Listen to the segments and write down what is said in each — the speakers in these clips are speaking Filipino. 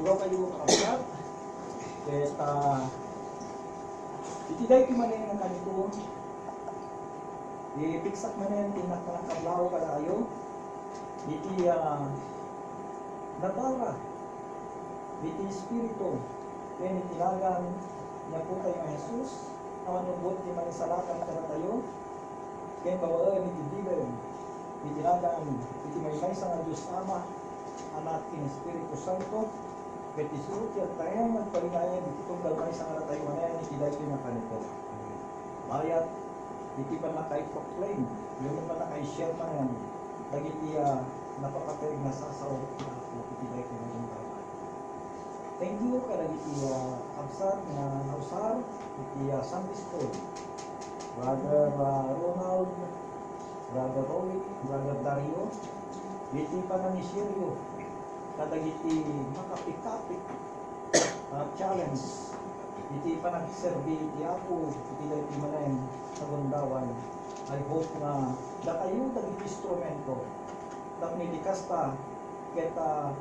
Ikaw kayo kakabsat. At itiday ko manin ang kanito. Ipiksak manin tinak na ng kablaw kalayo. Iti natara. Iti espiritu. Kaya itinagan niya po kayo ng Jesus. Amanubot di manisalakan ka tayo. Kaya bawaan iti diben. Itinagan iti may sa nga Diyos Ama. Anak in Espiritu Santo. Kaya isurot yan tayo magpalingayan itong galmay sa nga tayo. Manayan itiday ko na kanito. Bayat. Iti pa na kahit proclaim, yung pa na kahit share pa yan, nagiti napakatarig na sasaw na iti dahi ko na yung karapal. Thank you ka nagiti absat na nausar, iti Sunday School. Brother Ronald, Brother Roy, Brother Dario, iti pa na ni Sirio, kadagiti makapikapik challenge. Iti pa nagserbi iti ako, iti dahi ko manayin sa Gundawan. I hope na kayo naging instrumento na kasta kita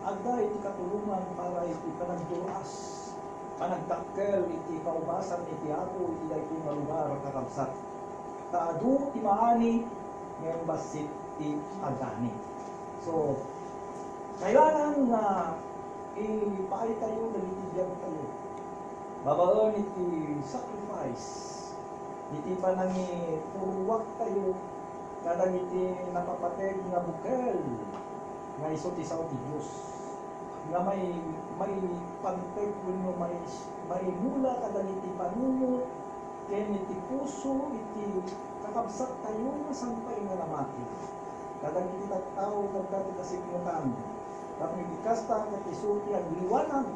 agda iti katulungan para iti panagduras panagdakkel iti kaubasan iti ako iti dahi ko lugar kakabsat taadu ti maani ngayon basit ti agani. So kailangan na ipaay tayo nagitidyan tayo babaon iti sacrifice iti pa nangi puruwak tayo kadang iti napapateg nga bukel nga iso ti sao ti Diyos nga may panteg kuno may mula kadang iti panunod ken iti puso iti kakabsat tayo nga sampay nga namati kadang iti tao kadang iti kasikmutan tapos ikasta ket isuti ang liwanag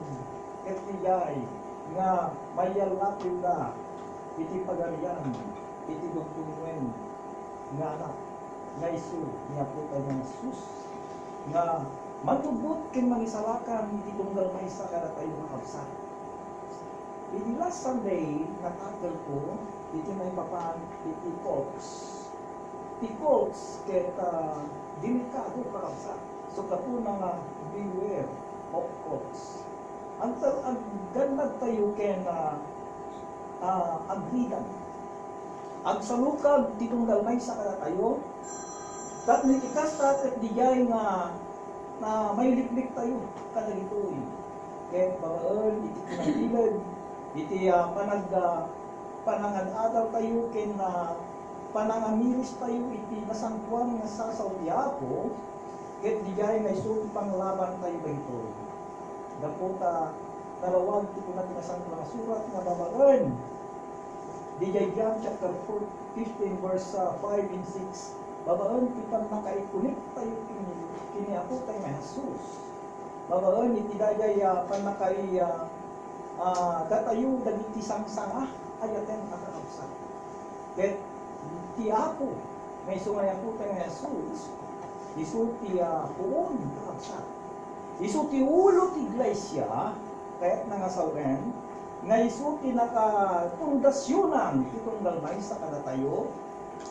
ket tiyay nga mayal natin na iti pagarian iti dugtungwen nga anak nga isu niya po tayo ng Jesus nga manubot ken mangisalakan iti tunggal maysa kada tayo makabsat. Iti last Sunday natagal ko iti may papan iti Colts ket delikado kakabsat. So kapo nga beware of Colts. Ang ganad tayo ken agridan. Ang salukag titunggal may sa kada tayo. Kat ni ikasta ket dijay nga na may liklik tayo kada ditoy. Ket babaen iti kinahilad iti panangad-adal tayo ken panangamiris tayo iti nasangkuan nga sasaw ti Apo ket dijay nga isu panglaban tayo daytoy. Daputa narawag ti kuna tinasangkuan nga surat nga babaen DJ John chapter 15 verse 5 and 6. Babaen ti panakaikunik tayo kini ako tayo nga Jesus. Babaen iti dayay panakai datayo dagiti sangsanga ayaten kakabsat. Ket ti ako may sungay ako tayo nga Jesus. Isu ti puon kakabsat. Isu ti ulo ti iglesia kaya't nangasawen nga isu pinakapundasyonan itong galmay sa kada tayo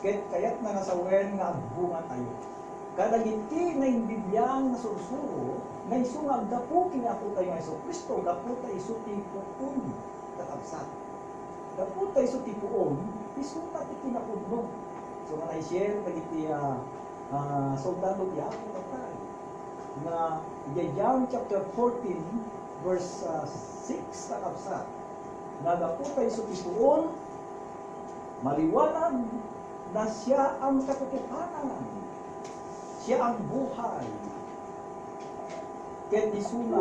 kaya't nangasawen nga bunga tayo kadagiti na yung Bibliang nasursuro nga isu nga agdapo kini ako tayo nga Isu Kristo dapo tayo isu ti puon kakabsat dapo tayo isu ti puon isu na ti kinapudno so nga na-share dagiti soldado ti ako tatay na John chapter 14 verse 6 kakabsat nagapo tayo sa tipuon, maliwanag na siya ang katotohanan, siya ang buhay. Ket isuna,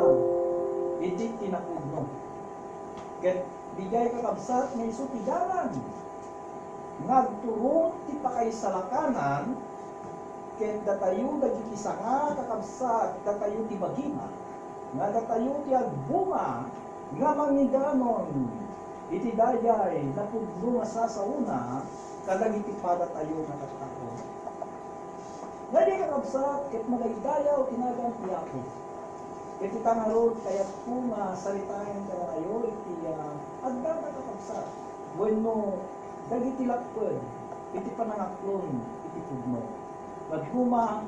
iti tinapudno. Ket bigay kakabsat na isu ti dalan. Nagturong ti pakaisalakanan, ket datayo dagiti sanga kakabsat, datayo ti bagima, nga datayo ti agbunga, nga mangidanon iti dayay napudno nga sasauna kadang iti pada tayo nga katao. Dali kakabsat ket magaydayaw tinagan ti Apo. Iti tangarod kayat ko nga salitain kada tayo iti agda kakabsat. Bueno dagiti lakped iti panangaklon iti pudno. Nagduma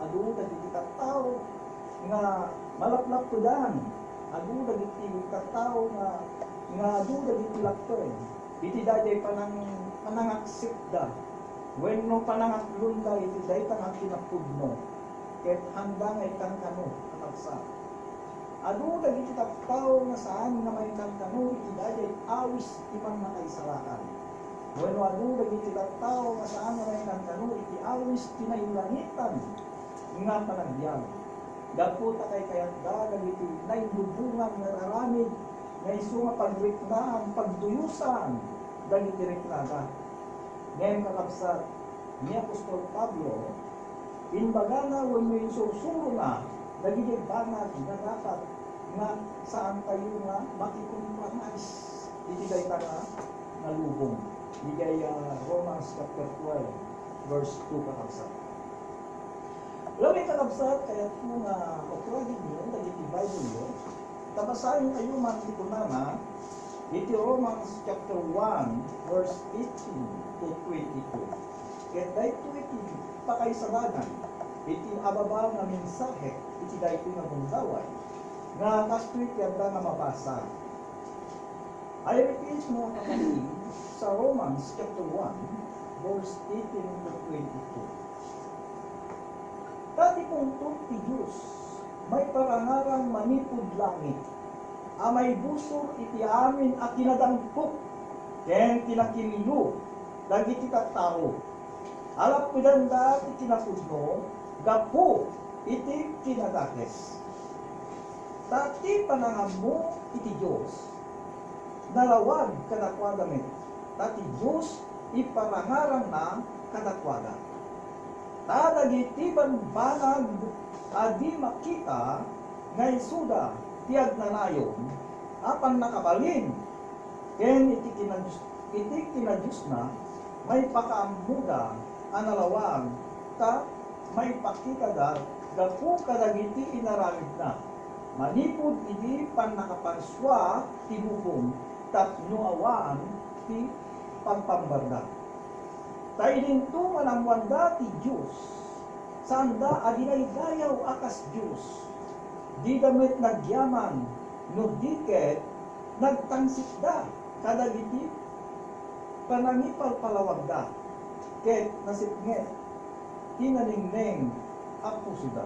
adu dagiti tattao nga Malaplap ko dan. Adu dagiti katao nga adu dagiti lakton. Iti dayay panangaksikda. When no panangaklunda iti daytang ang kinapudno. Ket handa nga ikang kano katagsa. Adu dagiti katao nga saan nga may kano iti dayay awis ipang nakaisalakan. When adu dagiti katao nga saan nga may kano iti awis tinayulangitan nga panagbiag. Daputa kay kayanda dagiti nailubungan nga raramid nga isu nga pagriknaan, pagduyusan dagiti riknada. Ngayon kakabsat ni Apostol Pablo, inbaga na when may susuro na dagiti banat nga dapat nga saan tayo nga makikompromise iti dayta nga nalubong. Di Romans chapter 12 verse 2 kakabsat. Lawin kakabsat, kaya kung okragin nyo, dagiti Bible nyo, tabasahin kayo man ito na, iti Romans chapter 1, verse 18 to 22. Kaya dahito iti pakaisalagan, iti ababa nga mensahe, iti dahito nga bundaway, nga kasto iti abda nga mabasa. I repeat mga kapatid, sa Romans chapter 1, verse 18 to 22. Dati pong ti Diyos, may parangarang manipod langit, amay busor iti amin at kinadangkok, ken kinakililo, dagiti tao. Alap ko danda iti kinapudno, gapo iti kinadakes. Dati panangamu iti Diyos, nalawag kadakwadamen, dati Diyos iparangarang na kadakwaga. Tadagiti banbanag adi makita nga isuda tiyag nanayon apan nakabalin ken iti kinadiyos na may pakaamuda analawag ta may pakita da gapu kadagiti inaramid na manipud iti pannakapanswa ti bubong tapno awan ti pagpambarda. Tayo din ito manamwanda ti Diyos, sanda adinay dayaw akas Diyos, di damit nagyaman, no diket nagtangsit kadagiti panangipal palawagda, ket nasipnget, tinaningneng apusuda.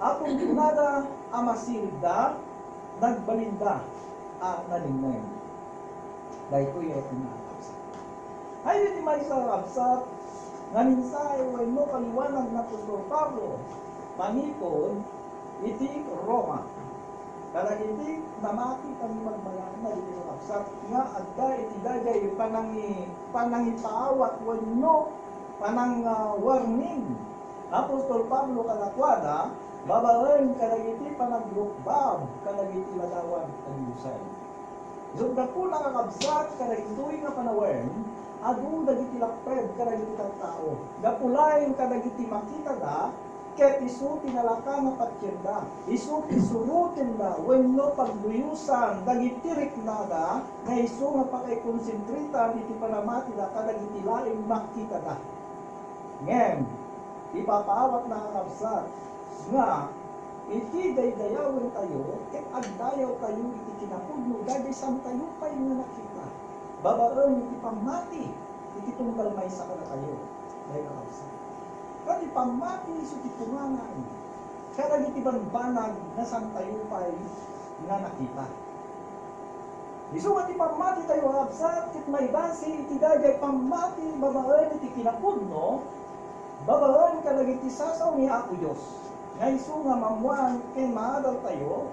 Apong kunada amasilda, nagbalinda, at naningneng. Dahito yung na. Ay, hindi may sarapsat, nga minsay, way mo kaliwanag na Apostol Pablo, manipod, iti Roma. Karang iti, namati kami magmayan na iti sarapsat, nga agda iti dagay, panangipaawat, way no, panang warning. Apostol Pablo kalakwada, babalan karang iti panagrukbab, karang iti ladawan kanyusay. Zugda po nakakabsat, karang ito'y nga panawen, adu dagiti lapred kadagiti tao. Gapulayan kadagiti makita da, ket isu tinalaka nga patyenda. Isu isurutin da, wenno pagduyusan, dagiti riknada, nga isu nga pakaikonsentritan, iti panamati da, kadagiti laing makita da. Ngem, ipapaawat na kakabsat, nga, iti daydayawin tayo, ket agdayaw tayo, iti kinapudno, dagaysan tayo kayo nga nakita. Babaon iti pamati, iti tunggal may sa kana kayo. Dahil kakabsat. Kati pamati iso ti pungangan. Kada iti banbanag na sang tayo pa'y nga nakita. Iso iti pamati tayo kakabsat, kit may base iti dagay pamati, babaon iti kinapudno, babaon kadag iti sasaw ni Ako Diyos. Nga iso nga mamuan kay maadal tayo,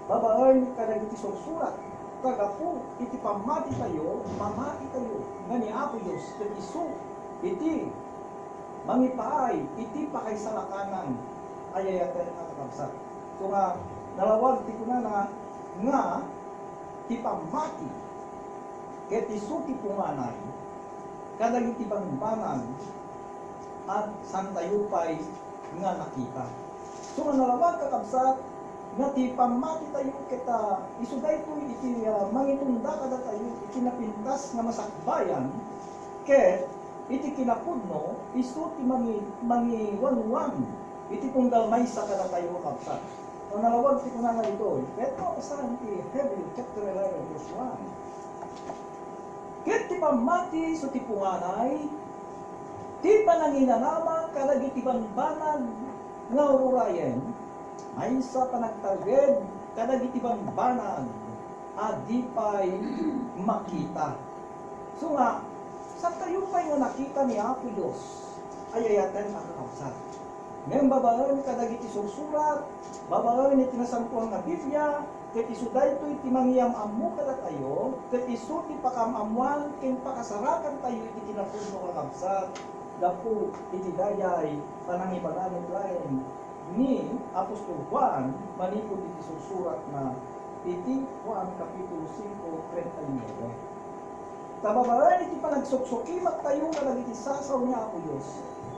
babaon kadag iti sursurat. Kagapu, iti pamati tayo, mamati tayo, nga ni Apo Diyos, ket isu, iti, mangipaay, iti pakaisalakanan, ayayatan ang kakabsat. So nga, nalawag ti kuna na, nga, ti pamati, ket isu ti punganay, kadag iti bangbangan, at santayupay, nga nakita. So nga, nalawag kakabsat, nga ti pamati tayo kita isuday to iti mangitunda kada tayo iti napintas nga masakbayan ket iti kinapudno isu ti mangiwanwan iti tunggal maysa kada tayo kakabsat. Ang nalawag ti kunanga dito, Petro asan ti Hebrew chapter 11 verse 1. Ket ti pamati so ti punganay, ti pananginanama kadagiti banbanag nga ururayen, ay sa panagtaged kadagiti banbanag adi pay makita. So nga, sa tayo pa'y nga nakita ni Apo Diyos, ay ayaten nakakapsat. Ngayon babaon kadagiti sursurat, babaon iti nasampuan nga Biblia, ket isu daytoy iti mangyam ammo kada tayo, ket isu ti pakamamuan ken pakasarakan tayo iti kinapudno kakabsat, dapo iti dayay panangibaganit lain ni Apostol Juan manipod iti sursurat na iti Juan kapitulo 5:39. Tababaran iti panagsuksukimat tayo kadagiti sasaw niya Apo Diyos.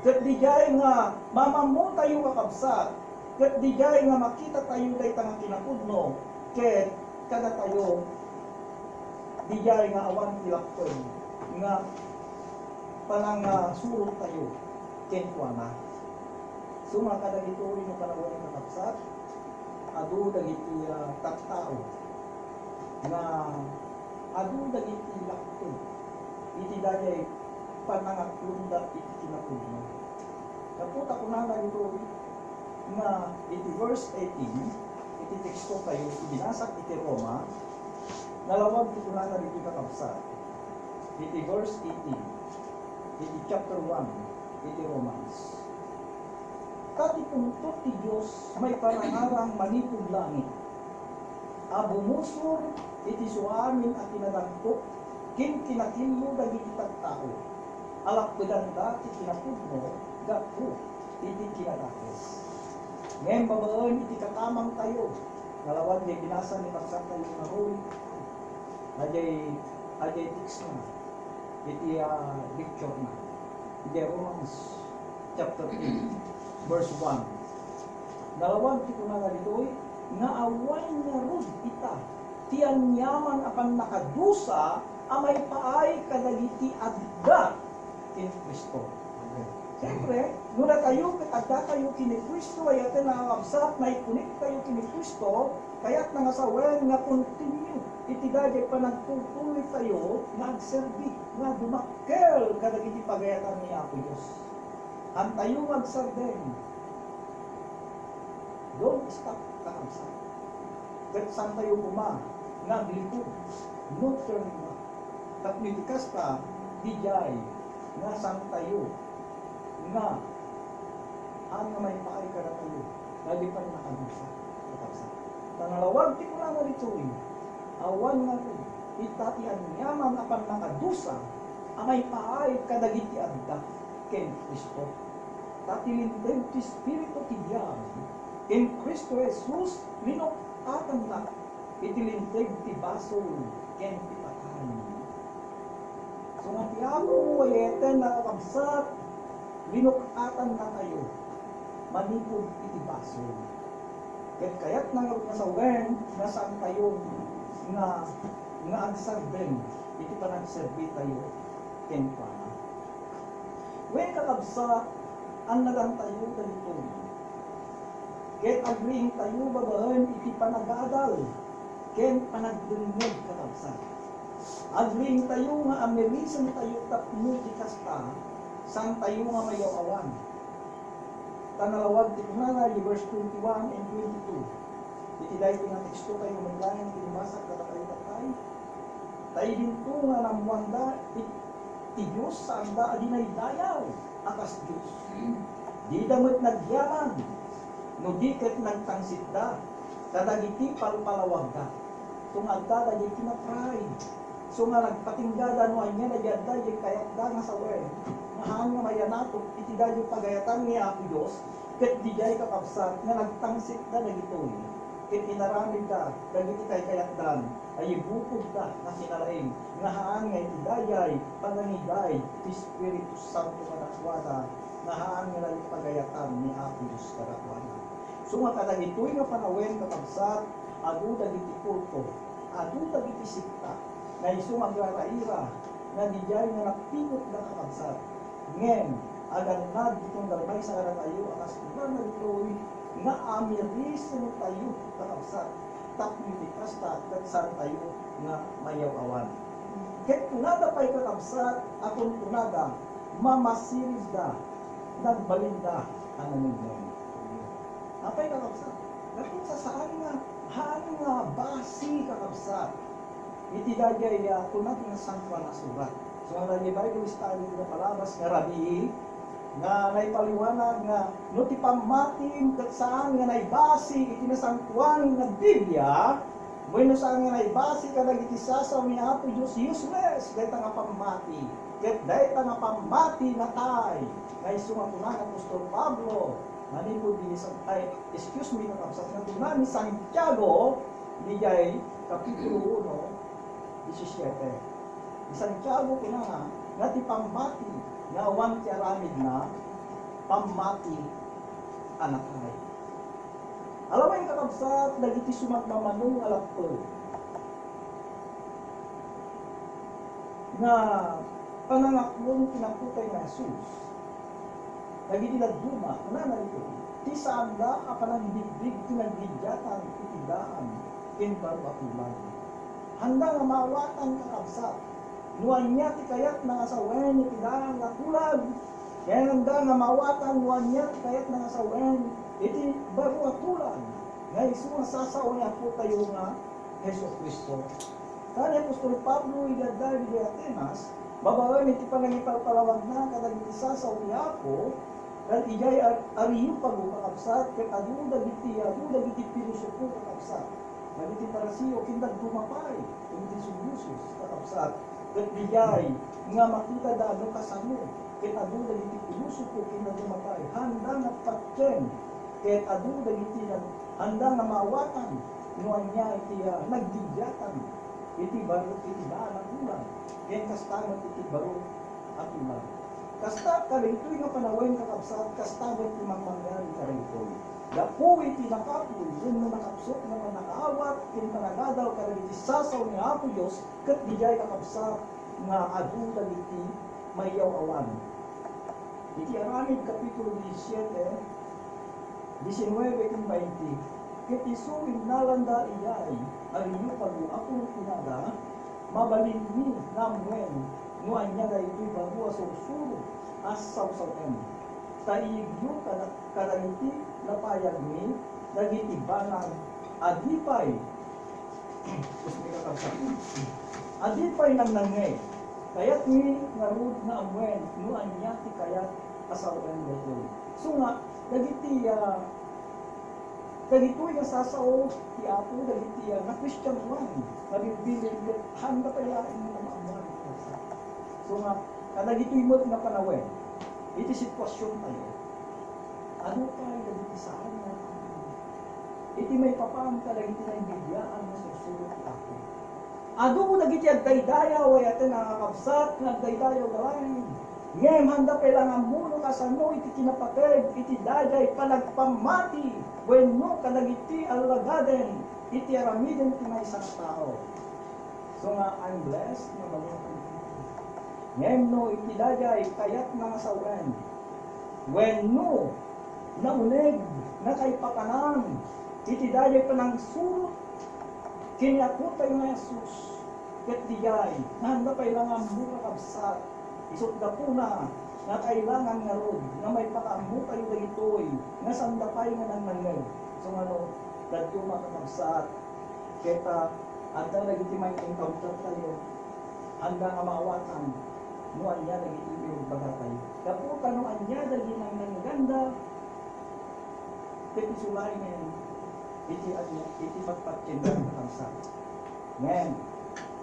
Ket dijay nga mamammo tayo kakabsat, ket dijay nga makita tayo dayta nga kinapudno, ket kada tayo dijay nga awan tilakton nga panang surot tayo ken kuana. Suma kadagito rin ang panahon ng kakabsat, adu dagiti tattao nga adu dagiti lakton iti dayay panangaklundat iti kinapudno. Kaputa ko na dito nga iti verse 18, iti teksto kayo ibinasag iti Roma, nalawag iti ko na dito kakabsat. Iti verse 18, iti chapter 1, iti Romans. Kati puntot ti Diyos may panangarang manipod langit. Abumusor iti suamin at tinadagpo, kin kinakillo dagiti tattao. Alakpedan dati kinapudno, gapo iti kinadakes. Ngayon babaen iti katamang tayo. Nalawag di binasa ni Pastor tayo na role. Ajay text na. Iti lecture na. Iti Romans chapter 8 verse 1. Nalawag ti kunanga ditoy nga away nga rod ita tiyan yaman apan nakadusa amay paay kadagiti adda kin Kristo. Siyempre, nuna tayo adda tayo kini Kristo ay atin nakakabsat na ikunit tayo kini Kristo kaya't nangasawen nga continue iti dagay pa nagtutuloy tayo nga agserbi nga dumakkel kadagiti pagayatan ni Apo Diyos. Ang tayo magsardeng don't stop kakabsat. Ket saan tayo naglipod, no turning back. Tapnitikas ka, dijay, nga saan tayo, nga, ang may paay ka na tayo, nalipan na kanusa, kakabsat. Tangalawag, di ko lang nga dito awan nga rin, itatian yaman apan nakadusa, ang may paay kadagiti adda, ken Kristo. Tatilinteng ti Espiritu ti Diyan, ken Kristo Jesus, linokatan na, itilinteg ti basol, ken ti patay. So nga ti Apo, ayeten nakakabsat, linokatan na tayo, manipod iti basol. Ket kayat nangarot na sa wen, nasaan tayo, nga agsarben, iti panagserbi tayo, ken pana. Wen kakabsat, ang nagang tayo ganito. Ket agreeing tayo babaen iti panagadal, ken panagdengeg kakabsat. Agreeing tayo nga amerisan tayo tapno ti kasta, san tayo nga mayaw awan. Tanalawag ti kunanga verse 21 and 22. Iti dahil nga teksto tayo maglangin tinibasag kada tayo tatay. Tayo dinto nga namuanda ti Diyos sa anda adinay dayaw akas Diyos. Di damit nagyaman, no di ket nagtangsit da, kadagiti palpalawag da. Kung agda dagiti na pride. So nga nagpatinggada no anya na jadda di kayat da nga sa wen. Mahaan nga mayanato iti dadyo pagayatan ni Apo Dios, ket di jay kakabsat nga nagtangsit da dagitoy. Ket inaramid da dagiti kayat dan ay bukod da nga kinalaing nga haan nga iti dayay panangiday ti Espiritu Santo kadakwana nga haan nga lagi pagayatan ni Apo Dios kadakwana. So nga kadagitoy nga panawen kakabsat adu dagiti kulto, adu dagiti sikta na isu magraraira na dijay nga napikot na kakabsat. Ngem, agan na ditong dalmay sa kanan tayo, akas na ditoy nga amiris no tayo kakabsat tapno ti kasta ket saan tayo nga mayaw awan. Ket kunada pay kakabsat akon kunada mamasiris da nagbalinda ang nangyay. Apay kakabsat. Dapat sa saan nga hali nga basi kakabsat. Iti dagay kunat nga sangkwan na subat. So ang dagay Bible study nga palabas nga rabi nga naipaliwanag nga no ti pamatim ket saan nga naibasi iti nasangkwan nga Biblia bueno saan nga naibasi kadag iti sasaw ni Apo Dios useless dayta nga pamati ket dayta nga pamati natay nga isu nga kunang Apostol Pablo manipod dinhi sa excuse me kakabsat nga tunan ni Santiago dijay kapitulo 1 17 ni Santiago kunana nga ti pamati nga awan ti aramid na pamati anakay. Alam mo kakabsat dagiti sumagmamanong alappo nga panangaklong pinakutay na Jesus. Dagiti nagduma ana narito ti saanda a panagbigbig tinagbidyatan itidaan ken baro akulan. Handa nga mawatan kakabsat nuan niya ti kayat na asawen iti daan nga kulag. Kaya handa nga mawatan nuan niya ti kayat na asawen iti baro nga kulag. Nga isu nga sasaw niya po tayo nga Hesus Kristo. Kani Apostol Pablo idadal di Atenas, babaen iti panangipalpalawag na kadag iti sasaw niya po kan ijay ariyo pagkakabsat ket adu dagiti pilosopo kakabsat. Dagiti Parasiyo kindag dumapay iti Subusos kakabsat. Ket dijay nga makita da ano kasano ket adu dagiti pilosopo kindag dumapay handa nga patyen ket adu dagiti handa nga mawatan nuan niya iti nagdidyatan iti baro iti daan ang ulan ket kastamet iti baro at ulan. Kasta karitoy nga panawin kakabsat, kasta ba iti mangmangyan karitoy. Dapo iti nakapoy, yun na nakapsok na nakaawat, kin panagadaw karitoy sasaw ni Apo Diyos, kat dijay kakabsat nga adu dagiti mayaw awan. Iti Aramid Kapitulo 17, 19 kung 20, ket isu nalanda iyay, ariyo palu akong pinada, mabalin ni namwen, nuan niya dahil bago asur-suro as saw-sawen. Taigyo karangiti napayag ni dagiti banang adipay adipay nang nangay kayat ni narud na amwen nuan niya ti kayat asawen dito. So nga dagiti dagitoy nga sasaw ti Apo dagiti na Christian one nabibilin ket handa payain mo na maamuan. So nga, kada gito'y mo na panawin, iti sitwasyon tayo, ano tayo dagiti saan nga, iti may papaan ka dagiti na ibigyaan na susunod ako. Ado mo dagiti agdaydayaw, ay atin nakakabsat, nagdaydayaw galain. Ngem, handa kailangan mo no kasano, iti kinapatid, iti dayay, panagpamati, bueno, kadagiti alagaden, iti aramiden ti may isang tao. So nga, I'm blessed na malunan. Ngem no itidajay kayat mga sawen. When no naunig na kay pakanan itidajay pa ng surut kinakutay nga Jesus ket dijay handa kailangan mo kakabsat isut da puna na kailangan nga rod nga may pakamu kayo dagitoy nga sandapay nga nang nangeg. So ano dadto makakabsat ket adda dagiti may encounter tayo handa nga maawatan nuan niya dagiti yung bagatay. Kaputa nuan niya dagiti nang nangganda ket isulay ngayon iti pagpatyen ng kamsa. Ngayon,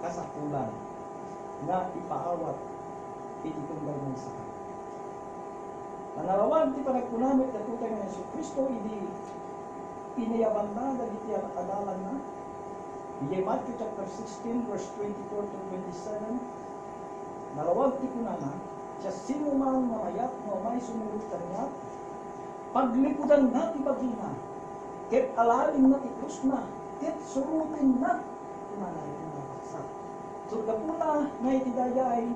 kasakulan nga ipaawat iti tunggal ng sakit. Panarawan ti panagkunamit na tutay ng Yesu Kristo idi pinayaban na dagiti nakadalan na. Ije Matthew chapter 16 verse 24 to 27. Narawag ti kunana, siya sino man nga mayat nga may sumunod kanya, paglikudan na ti bagina, ket alalim na ti krus na, ket surutin na, kunana yung nakaksa. So kapuna nga itidayay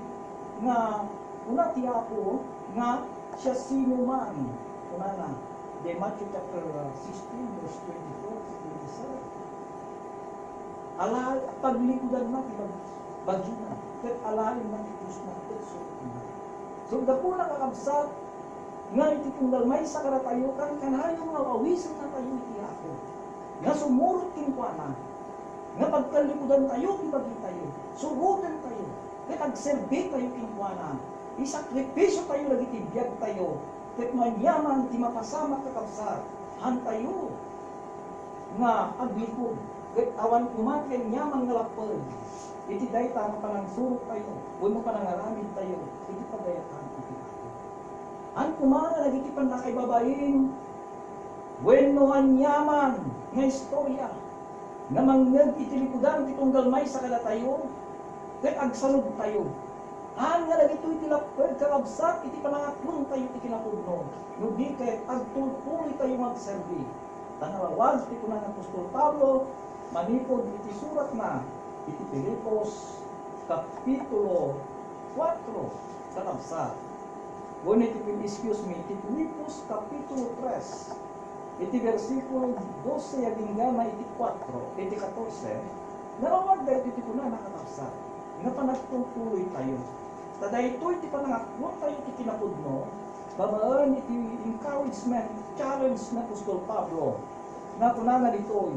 nga una ti Apo nga siya sino man, kunana, De Matthew chapter 16, verse 24 to 27. Alay, paglikudan na, bagyo na. Ket alalim na, tikus na, ket suot na. So, dapo na kakabsat, nga iti tunggal may sa karatayukan, kanayong nga awisan na tayo iti ako. Nga sumurot kinkwana, nga pagkalikudan tayo, ibagi tayo, surutan tayo, ket agserbi tayo kinkwana, isakripisyo tayo, lagi tibiyag tayo, ket manyaman, ti mapasama kakabsat, han tayo, nga aglikod, ket awan kumaken nyaman nga lapad, iti dayta nga panang surot tayo, huwag mo panang aramid tayo, iti pagayatan, iti ako. Han kumana, lagi ti panakay babayin, wenno han nyaman, nga istorya, nga mangnag itilikudan kitunggal may sa kada tayo, ket agsalud tayo. Han nga lagi ito'y tilapad karabsat, iti panangatlong tayo iti kinapudno. No di ket agtultuloy tayo magserbi. Tanawawag ti kunan ng Apostol Pablo, manipod iti surat na, iti Filipos, Kapitulo 4, karabsat. Ngunit iti Filipos, Kapitulo 3, iti versikulo 12 agingana iti 4, iti 14, narawag dahil iti kuna nakatapsat, nga panagtungtuloy tayo. Tada ito iti panangaklong tayo iti kinapudno, bamaan iti encouragement, challenge na Apostol Pablo, na kunana dito,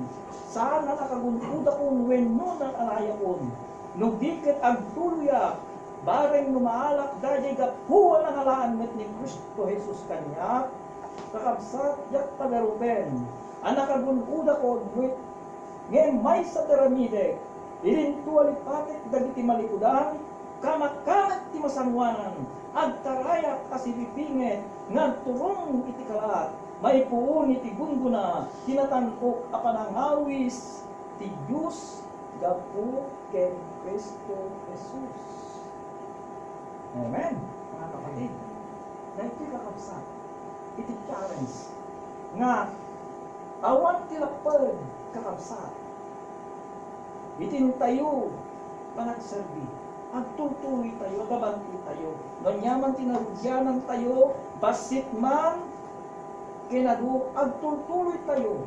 saan na nakaguntuda kong wenno na alaya kon, nugdikit ang tuluya, bareng lumaalak dahil gapuan ang alaan ni Kristo Jesus kanya, kakabsat yak pagaruben, anak agunuda ko nwit, ngayon may sa teramide, irintuali patit dagiti malikudan, kamat-kamat ti masangwanan, agtarayak kasipipinget, ngagturong iti kalat, may puon iti gungguna, tinatankok apanangawis, ti Diyos, gapu ken Kristo Jesus. Amen, mga kapatid. Na ito'y kakabsat, iti challenge, nga, awan tilapad kakabsat, itin tayo, panagserbi, agtutuloy tayo, agabanti tayo, nanyaman tinarugyanan tayo, basit man, kinadu, agtutuloy tayo,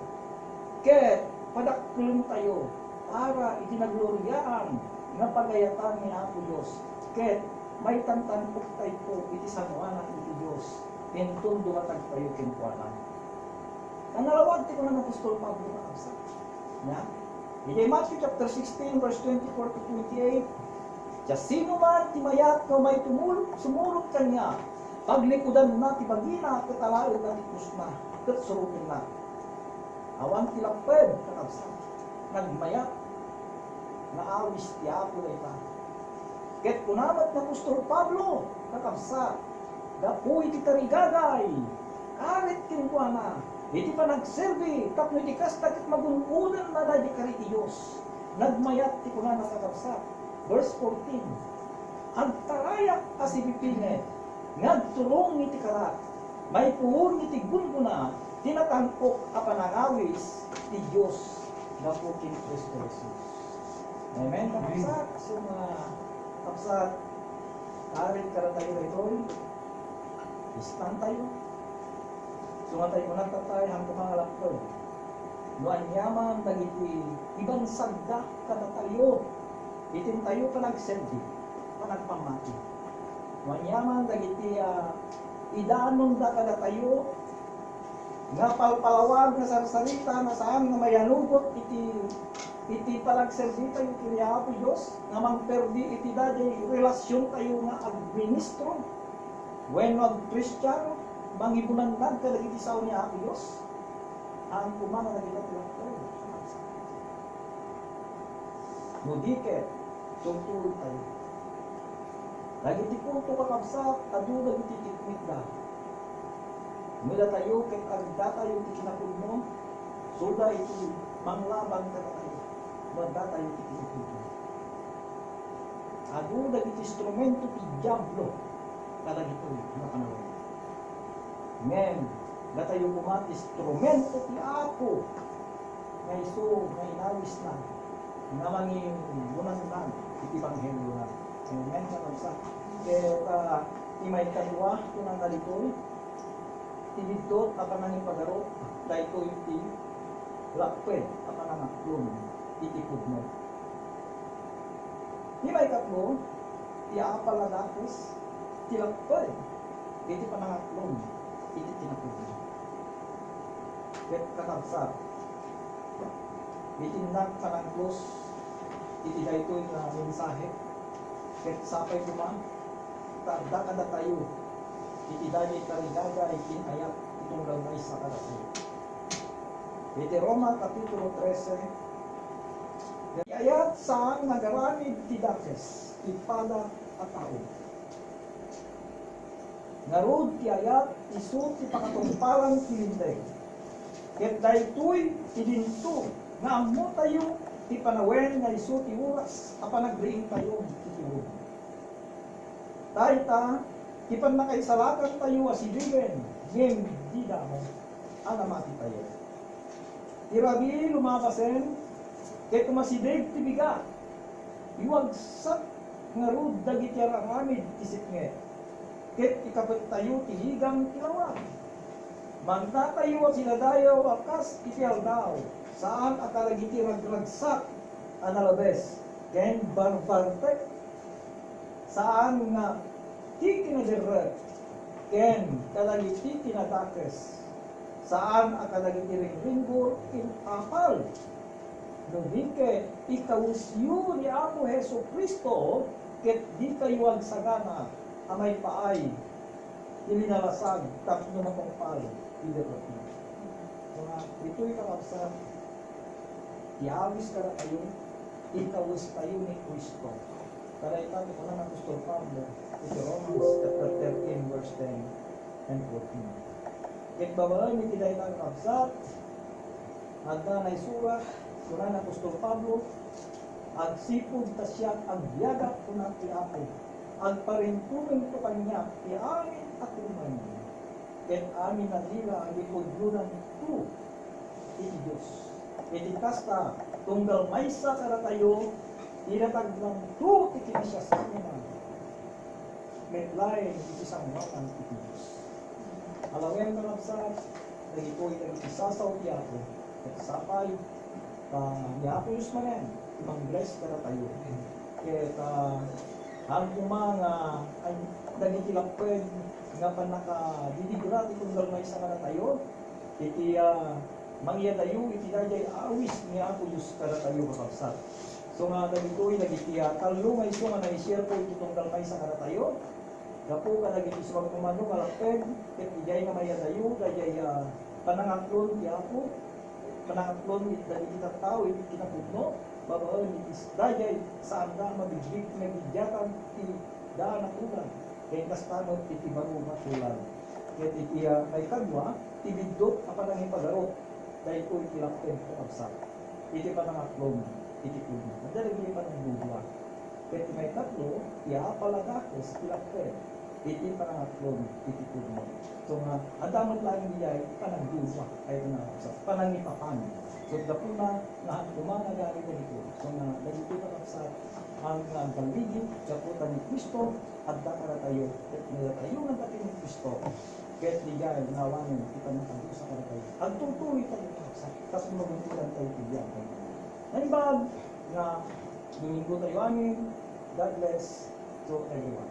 ket padakkulin tayo, para itinagloryaan, nga pagayatan ni Apo Diyos, ket may tantanpok tayo po, iti sanwanan iti Diyos, intun dumatag tayo kinkuanan. Ang nalawag ti ko na ng Apostol Pablo na kapsa. Ya? Iti Matthew chapter 16, verse 24 to 28, siya sino man ti mayat na may sumulot kanya, paglikudan na ti bagina, katalayo na ti kusna, kat surutin na. Awan ti laped, kakabsa, nagmayat, na awis ti Apo na ita. Ket kunamat na Apostol Pablo, kakabsa, dapoy ti tarigagay, karit kinkuana, iti pa nagserbi, tapno iti kasta ket magunudan na dadi kariti Diyos. Nagmayat ti kunana kakabsa. Verse 14, agtarayak asipipine, ngagturong iti karat, may puhon iti gungguna, tinatangkok apanangawis ti Diyos, dapukin Kristo Jesus. Amen, kakabsa, kasi mga kapsat, karit karat tayo ito'y, istan tayo, sumatay ko ng tatay hanggang mga laptop. Noan yaman, dagiti ibang sagda katatayo, itin tayo pa nagserdi, pa nagpamati. Noan yaman, dagiti idanon da katatayo, nga palpalawag na sarsalita na saan nga mayanugot iti palagserdi tayo kini Apo Diyos, nga mangperdi iti dadi relasyon tayo nga administro. When mag-Kristyano, mangibunan lang ka lagi tisaw ni Apo Diyos, ang kumana lagi na tilang tayo. Nudiket, tungtulog tayo. Lagi ti kulto kakabsat, adu lagi ti tikmit da. Mula tayo, kay agda tayo ti kinapudno, suda iti manglabang ka tayo. Mula tayo ti kinapudno. Adu lagi ti instrumento ti Diablo, kalagi ito, nakanawag. Ngayon, na tayo bumati instrumento ti Apo, nga iso, nga inawis na, nga manging bunang iti Ebanghelyo na. Amen, kakabsa. Kaya imay kadwa, kunang nalitoy, tibidot akan nang ipagarot, dahito iti lakped akan nang aklon, iti pudno. Di may katlo, ti apalagakis, ti lakped, iti panangaklon, iti tinapudno. Ket kakabsat, itindak panangklos, iti daytoy nga mensahe, ket sapay kuma, kada tayo, iti daytoy tarigagay, kinayat, itong galmay sa karasi. Iti Roma Kapitulo 13, ayat saan nagaramid ti dakes, ti pada at tao. Narod ti ayat, isu ti pakatungpalan ti linday. Ket daytoy idinto nga ammo tayo ti panawen nga isu ti oras apan nagriing tayo ti tiwod. Dayta ti pannakaisalakan tayo asidigen ngem di damo alamati tayo. Irabi lumabasen ket masidig ti biga iwagsak nga rud dagiti aramid ti sitnget. Ket ikapet tayo ti higang tilawag. Magtatayo sila dayaw akas iti aldaw, saan akalagiti ragragsak analabes, ken barbartek, saan nga ti kinaderek, ken kalagiti tinadakes, saan akalagiti ringringgor in apal. Nubingke, ikawusyo ni Apo Heso Kristo, ket di kayo agsagana, amay paay, ilinalasag, tapno matungpal. Mga ito'y kakabsat, iawis ka na kayo, ikawis kayo ni Kristo. Kaya itabi ko na ng Apostol Pablo, ito Romans chapter 13 verse 10 and 14. Ket babaan iti dayta kakabsat, at na naisura, kuna ng Apostol Pablo, agsipod tasyak ang biyaga kuna ti Apo, ang parintumin to kanya, ti amin at umay. Ket amin nadila ang ipudlunan ito, iti Diyos. Iti kasta, tunggal maysa kara tayo, inatag lang ito, iti siya sa amin. Medlay, iti sangwatan, iti Diyos. Alawin ka lang sa, nagito'y nag-isasaw di ako, ket sapay, di ako Diyos manen, ibang bless kara tayo. Ket, ang kumanga, ay nagikilapwed, nga pa nakadidigurati kung galmay sa kana tayo, iti mangya tayo, iti dayay awis niya ako Diyos kada tayo kakabsat. So nga dagito'y nagiti talo nga iso nga na-share po iti tong galmay sa kana tayo, gapo ka nagiti sa pagkumano kalapeg, ket ijay nga maya tayo, dayay panangaklon ti ako, panangaklon iti dagiti tattao, iti kinapudno, babaan iti dayay saan da mabiglig nagidyatan ti daan at ulan. Kaya kastano iti baro matulan. Kaya iti may kadwa, tibidot apan ang ipagarot, dahil ko iti lakten ko absak. Iti pa ng aklon, iti kuno. Nadalagay pa ng bubwa. Kaya iti may tatlo, iapalagakos, iti lakten. Iti pa ng aklon, iti kuno. So nga, adaman lang niyay, panang bubwa, ay na absak. Panang ipapan. So dapuna, nga kumanagali ko dito. So nga, dagito na absak, ang paligid, kaputan ni Kristo, at dakara tayo, at tayo ng dati ni Kristo, kahit ligay, nawanin, kita ng tayo sa karatay. Ang tutuloy tayo sa tapos maguntulan tayo tibiyan tayo. Naibag na Domingo tayo amin, God bless to everyone.